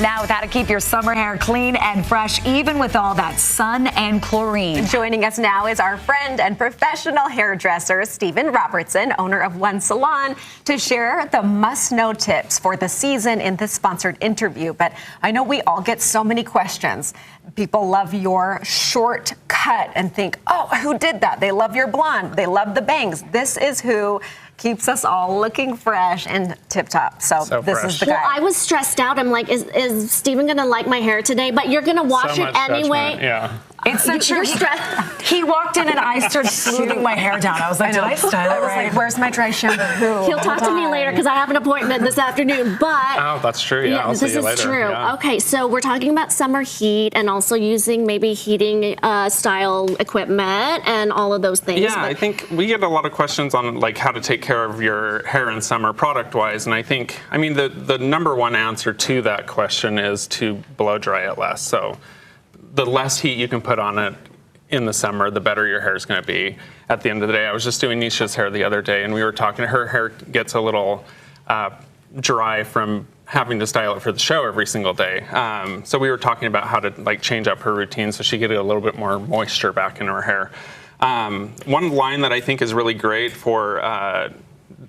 Now, with how to keep your summer hair clean and fresh, even with all that sun and chlorine. Joining us now is our friend and professional hairdresser, Stephen Robertson, owner of One Salon, to share the must-know tips for the season in this sponsored interview. But I know we all get so many questions. People love your short cut and think, oh, who did that? They love your blonde. They love the bangs. This is who keeps us all looking fresh and tip-top. So this fresh. is the guy. Well, I was stressed out. I'm like, is Steven going to like my hair today? But you're going to wash So it much anyway. judgment, yeah. It's so true. He walked in and I started smoothing my hair down. I was like, did I style it right? Like, where's my dry shampoo? He'll talk to me later because I have an appointment this afternoon. But Oh, that's true. Yeah, I'll see this you is later. true. Yeah. Okay, so we're talking about summer heat and also using maybe heating style equipment and all of those things. Yeah, But I think we get a lot of questions on like how to take care of your hair in summer product-wise, and I mean the number one answer to that question is to blow dry it less. So the less heat you can put on it in the summer, the better your hair is going to be. At the end of the day, I was just doing Nisha's hair the other day, and we were talking. Her hair gets a little dry from having to style it for the show every single day. So we were talking about how to like change up her routine so she could get a little bit more moisture back in her hair. One line that I think is really great for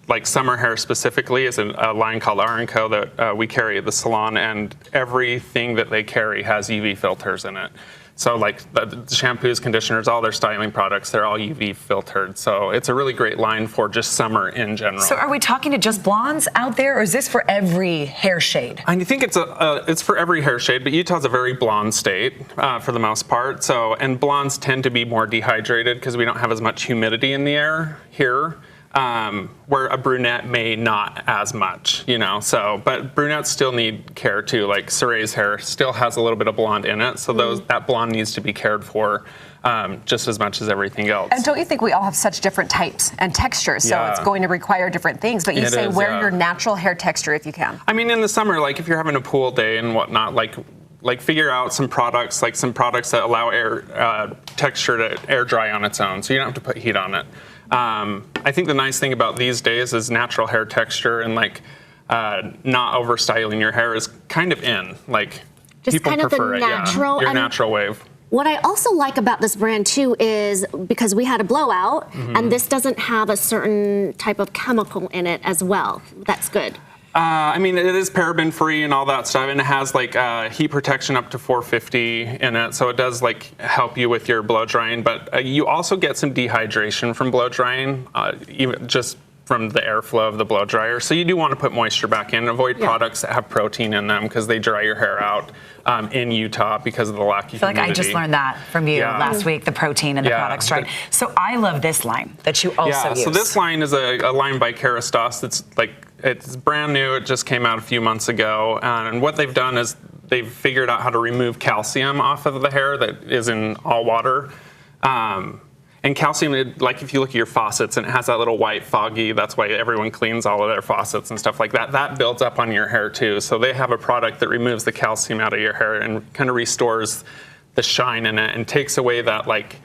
like summer hair specifically is a line called R&Co that we carry at the salon, and everything that they carry has UV filters in it. So like the shampoos, conditioners, all their styling products, they're all UV filtered. So it's a really great line for just summer in general. So are we talking to just blondes out there, or is this for every hair shade? I think it's for every hair shade, but Utah's a very blonde state for the most part. So, and blondes tend to be more dehydrated because we don't have as much humidity in the air here. Where a brunette may not as much, you know. So, but brunettes still need care too. Like Soray's hair still has a little bit of blonde in it, so that blonde needs to be cared for just as much as everything else. And don't you think we all have such different types and textures? So it's going to require different things. But you say wear your natural hair texture if you can. I mean, in the summer, like if you're having a pool day and whatnot, like figure out some products that allow air texture to air dry on its own, so you don't have to put heat on it. I think the nice thing about these days is natural hair texture and like not over styling your hair is kind of in. Like just people kind of prefer the natural, your natural wave. What I also like about this brand too is because we had a blowout, and this doesn't have a certain type of chemical in it as well. That's good. I mean, it is paraben free and all that stuff, and it has like heat protection up to 450 in it, so it does like help you with your blow drying. But you also get some dehydration from blow drying, even just from the airflow of the blow dryer. So you do want to put moisture back in. Avoid products that have protein in them because they dry your hair out in Utah because of the lack of humidity. I feel like I just learned that from you last week, the protein and the products, right? So I love this line that you also use. So this line is a line by Kerastase that's like, it's brand new. It just came out a few months ago. And what they've done is they've figured out how to remove calcium off of the hair that is in all water. And calcium, like if you look at your faucets and it has that little white foggy, that's why everyone cleans all of their faucets and stuff like that. That builds up on your hair too. So they have a product that removes the calcium out of your hair and kind of restores the shine in it and takes away that like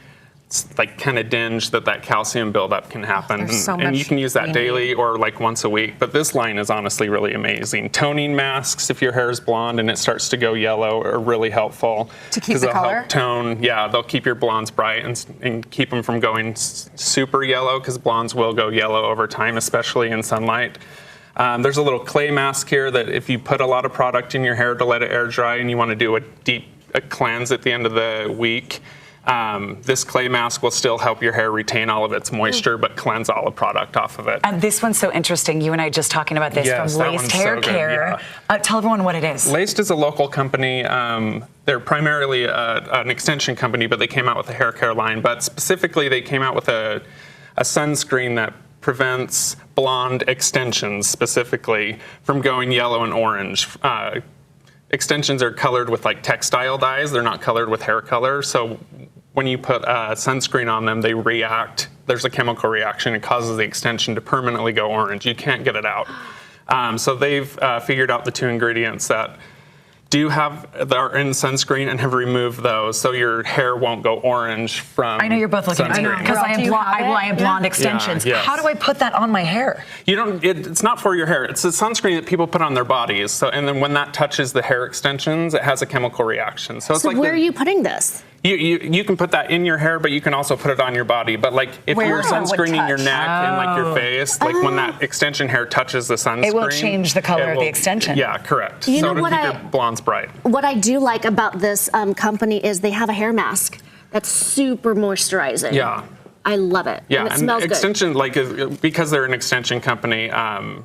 kind of dinge that calcium buildup can happen. And you can use that daily or like once a week. But this line is honestly really amazing. Toning masks, if your hair is blonde and it starts to go yellow, are really helpful. To keep the color? Help tone, they'll keep your blondes bright and keep them from going super yellow because blondes will go yellow over time, especially in sunlight. There's a little clay mask here that if you put a lot of product in your hair to let it air dry and you want to do a deep cleanse at the end of the week, this clay mask will still help your hair retain all of its moisture, but cleanse all the product off of it. And this one's so interesting. You and I just talking about this from Laced Hair Care. Tell everyone what it is. Laced is a local company. They're primarily an extension company, but they came out with a hair care line. But specifically, they came out with a sunscreen that prevents blonde extensions specifically from going yellow and orange. Extensions are colored with like textile dyes. They're not colored with hair color. So when you put sunscreen on them, they react. There's a chemical reaction. It causes the extension to permanently go orange. You can't get it out. So they've figured out the two ingredients that are in sunscreen and have removed those, so your hair won't go orange from. I know you're both looking at me sunscreen. because I Do you have it? I have blonde extensions. yes. How do I put that on my hair? You don't. It's not for your hair. It's a sunscreen that people put on their bodies. So, and then when that touches the hair extensions, it has a chemical reaction. So it's So like where are you putting this? You can put that in your hair, but you can also put it on your body. But like if Where you're it would sunscreening your touch. neck and like your face, like when that extension hair touches the sunscreen, It will change the color it of the will- extension. Yeah, correct. You so know it'll what keep I- your blondes bright. What I do like about this company is they have a hair mask that's super moisturizing. Yeah. I love it. Yeah, And it smells good. extension, because they're an extension company,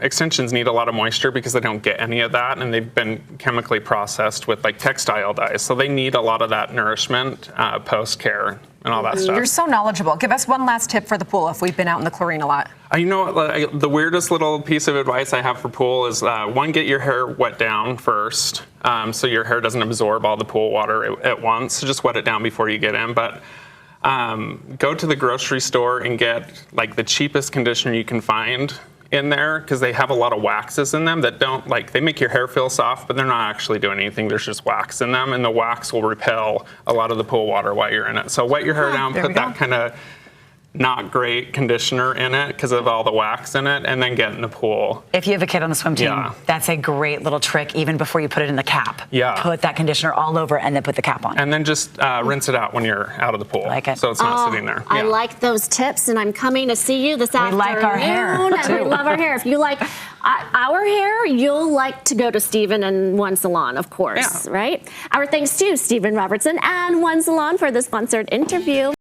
extensions need a lot of moisture because they don't get any of that, and they've been chemically processed with like textile dyes, so they need a lot of that nourishment post care and all that stuff. You're so knowledgeable. Give us one last tip for the pool if we've been out in the chlorine a lot. You know what, the weirdest little piece of advice I have for pool is one, get your hair wet down first, so your hair doesn't absorb all the pool water at once. So just wet it down before you get in, but. Go to the grocery store and get like the cheapest conditioner you can find in there, because they have a lot of waxes in them that don't they make your hair feel soft, but they're not actually doing anything. There's just wax in them, and the wax will repel a lot of the pool water while you're in it. So wet your hair down, there put we that go. kind of not great conditioner in it because of all the wax in it, and then get in the pool. If you have a kid on the swim team, Yeah. that's a great little trick even before you put it in the cap. Yeah. Put that conditioner all over and then put the cap on. And then just rinse it out when you're out of the pool. Like it. So it's not sitting there. I Yeah. like those tips, and I'm coming to see you this afternoon. like our hair, And we too. love our hair. If you like our hair, you'll like to go to Stephen and One Salon, of course, Yeah. right? Our thanks to Stephen Robertson and One Salon for the sponsored interview.